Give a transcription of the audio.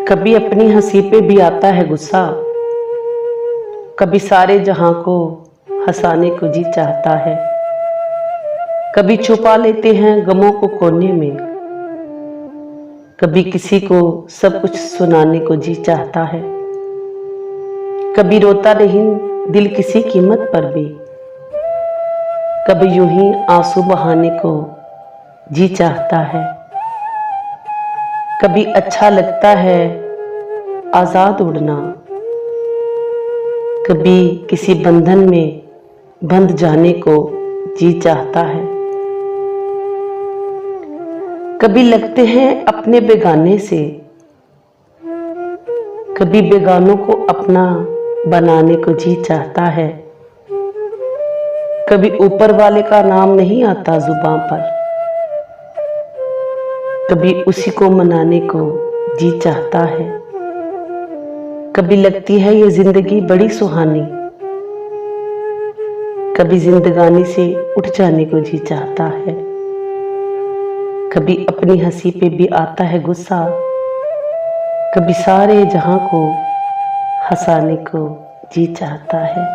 कभी अपनी हंसी पे भी आता है गुस्सा, कभी सारे जहां को हंसाने को जी चाहता है। कभी छुपा लेते हैं गमों को कोने में, कभी किसी को सब कुछ सुनाने को जी चाहता है। कभी रोता नहीं दिल किसी कीमत पर भी, कभी यूं ही आंसू बहाने को जी चाहता है। कभी अच्छा लगता है आजाद उड़ना, कभी किसी बंधन में बंध जाने को जी चाहता है। कभी लगते हैं अपने बेगाने से, कभी बेगानों को अपना बनाने को जी चाहता है। कभी ऊपर वाले का नाम नहीं आता जुबान पर, कभी उसी को मनाने को जी चाहता है। कभी लगती है ये जिंदगी बड़ी सुहानी, कभी जिंदगानी से उठ जाने को जी चाहता है। कभी अपनी हंसी पे भी आता है गुस्सा, कभी सारे जहां को हंसाने को जी चाहता है।